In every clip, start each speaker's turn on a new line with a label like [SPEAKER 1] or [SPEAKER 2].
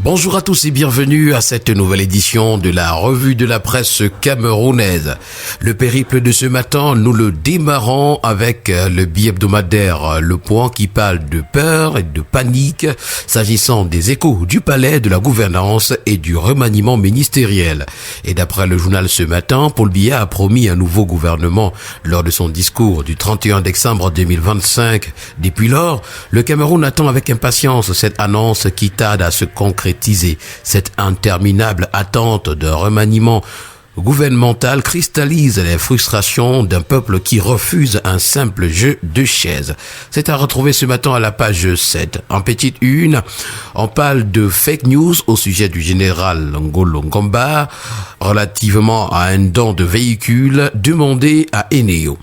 [SPEAKER 1] Bonjour à tous et bienvenue à cette nouvelle édition de la revue de la presse camerounaise. Le périple de ce matin, nous le démarrons avec le bi-hebdomadaire Le Point qui parle de peur et de panique s'agissant des échos du palais, de la gouvernance et du remaniement ministériel. Et d'après le journal Ce Matin, Paul Biya a promis un nouveau gouvernement lors de son discours du 31 décembre 2025. Depuis lors, le Cameroun attend avec impatience cette annonce qui tarde à se concrétiser. Cette interminable attente de remaniement gouvernemental cristallise les frustrations d'un peuple qui refuse un simple jeu de chaises. C'est à retrouver ce matin à la page 7. En petite une, on parle de fake news au sujet du général Ngolo Ngomba relativement à un don de véhicule demandé à Eneo.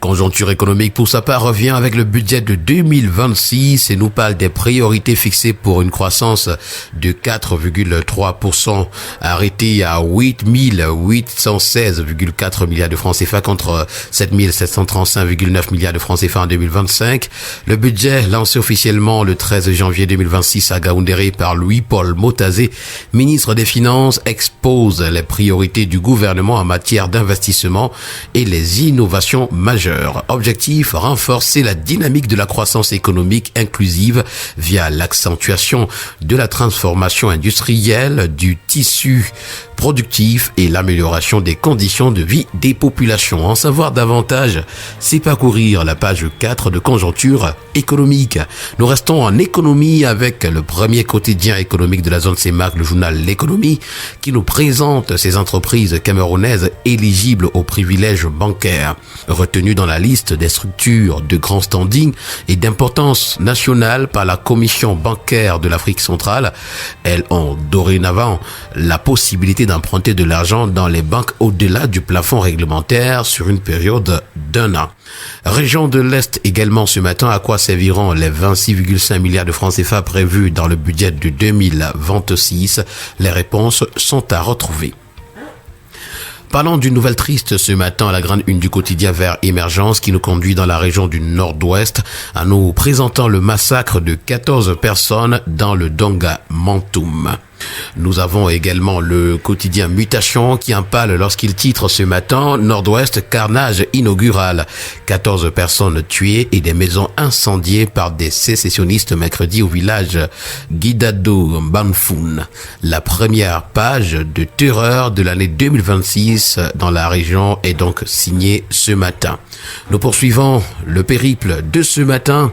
[SPEAKER 1] Conjoncture économique pour sa part revient avec le budget de 2026 et nous parle des priorités fixées pour une croissance de 4,3% arrêtée à 8 816,4 milliards de francs CFA contre 7 735,9 milliards de francs CFA en 2025. Le budget lancé officiellement le 13 janvier 2026 à Gaoundéré par Louis-Paul Motazé, ministre des Finances, expose les priorités du gouvernement en matière d'investissement et les innovations majeures. Objectif, renforcer la dynamique de la croissance économique inclusive via l'accentuation de la transformation industrielle du tissu productif et l'amélioration des conditions de vie des populations. En savoir davantage, c'est parcourir la page 4 de Conjoncture économique. Nous restons en économie avec le premier quotidien économique de la zone CEMAC, le journal L'économie, qui nous présente ces entreprises camerounaises éligibles aux privilèges bancaires. Retenues dans la liste des structures de grand standing et d'importance nationale par la Commission bancaire de l'Afrique centrale, elles ont dorénavant la possibilité d'emprunter de l'argent dans les banques au-delà du plafond réglementaire sur une période d'1 an. Région de l'Est également ce matin, à quoi serviront les 26,5 milliards de francs CFA prévus dans le budget de 2026? Les réponses sont à retrouver. Parlons d'une nouvelle triste ce matin à la grande une du quotidien Vert Émergence qui nous conduit dans la région du Nord-Ouest en nous présentant le massacre de 14 personnes dans le Donga Mantoum. Nous avons également le quotidien Mutation qui en parle lorsqu'il titre ce matin Nord-Ouest carnage inaugural. 14 personnes tuées et des maisons incendiées par des sécessionnistes mercredi au village Guidado Banfoun. La première page de terreur de l'année 2026 dans la région est donc signée ce matin. Nous poursuivons le périple de ce matin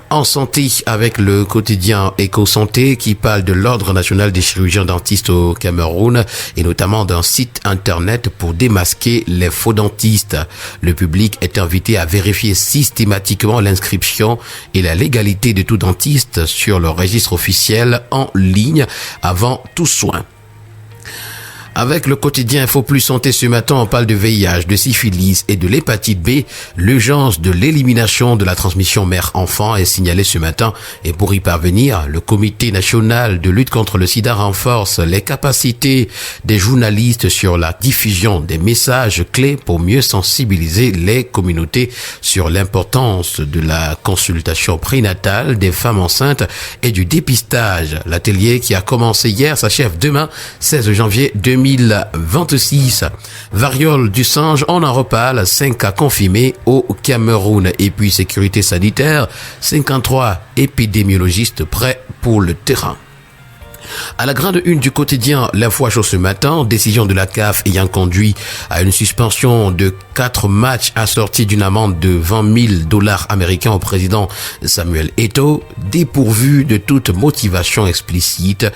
[SPEAKER 1] en santé avec le quotidien Éco-Santé qui parle de l'Ordre national des chirurgiens dentistes au Cameroun et notamment d'un site internet pour démasquer les faux dentistes. Le public est invité à vérifier systématiquement l'inscription et la légalité de tout dentiste sur le registre officiel en ligne avant tout soin. Avec le quotidien Info Plus Santé ce matin, on parle de VIH, de syphilis et de l'hépatite B. L'urgence de l'élimination de la transmission mère-enfant est signalée ce matin et pour y parvenir, le Comité national de lutte contre le sida renforce les capacités des journalistes sur la diffusion des messages clés pour mieux sensibiliser les communautés sur l'importance de la consultation prénatale des femmes enceintes et du dépistage. L'atelier qui a commencé hier s'achève demain, 16 janvier 2026. Variole du singe, on en reparle, 5 cas confirmés au Cameroun. Et puis sécurité sanitaire, 53 épidémiologistes prêts pour le terrain. À la grande une du quotidien L'Info Chaud ce matin, décision de la CAF ayant conduit à une suspension de 4 matchs assortie d'une amende de $20,000 américains au président Samuel Eto'o, dépourvu de toute motivation explicite.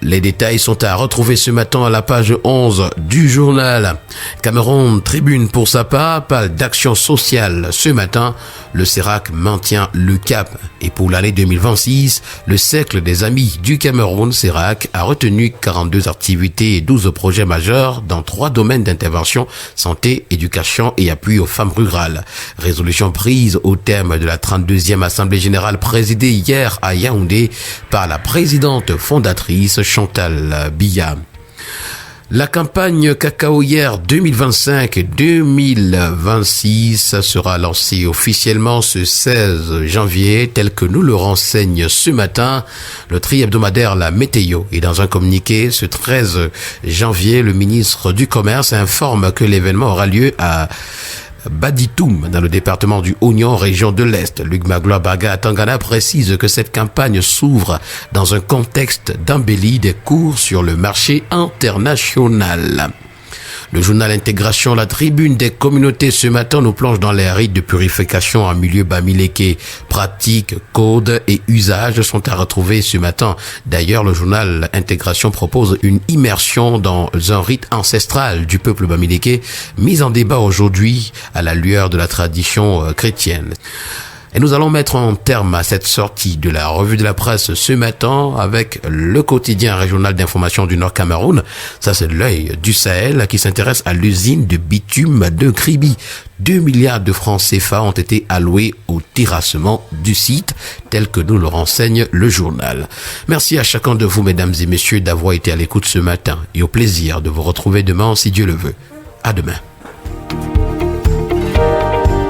[SPEAKER 1] Les détails sont à retrouver ce matin à la page 11 du journal. Cameroun Tribune pour sa part parle d'action sociale. Ce matin, le CERAC maintient le cap. Et pour l'année 2026, le Cercle des Amis du Cameroun, CERAC, a retenu 42 activités et 12 projets majeurs dans 3 domaines d'intervention, santé, éducation et appui aux femmes rurales. Résolution prise au terme de la 32e Assemblée Générale présidée hier à Yaoundé par la présidente fondatrice Chantal Biya. La campagne cacaoyère 2025-2026 sera lancée officiellement ce 16 janvier, tel que nous le renseigne ce matin le tri-hebdomadaire La Météo. Et dans un communiqué, ce 13 janvier, le ministre du Commerce informe que l'événement aura lieu à Baditoum, dans le département du Oignon, région de l'Est. Luc Magloire Baga Tangana précise que cette campagne s'ouvre dans un contexte d'embellie des cours sur le marché international. Le journal Intégration, la tribune des communautés ce matin nous plonge dans les rites de purification en milieu bamileke. Pratiques, codes et usages sont à retrouver ce matin. D'ailleurs, le journal Intégration propose une immersion dans un rite ancestral du peuple bamileke, mis en débat aujourd'hui à la lueur de la tradition chrétienne. Et nous allons mettre un terme à cette sortie de la revue de la presse ce matin avec le quotidien régional d'information du Nord Cameroun. Ça, c'est l'œil du Sahel qui s'intéresse à l'usine de bitume de Kribi. 2 milliards de francs CFA ont été alloués au terrassement du site, tel que nous le renseigne le journal. Merci à chacun de vous, mesdames et messieurs, d'avoir été à l'écoute ce matin et au plaisir de vous retrouver demain si Dieu le veut. À demain.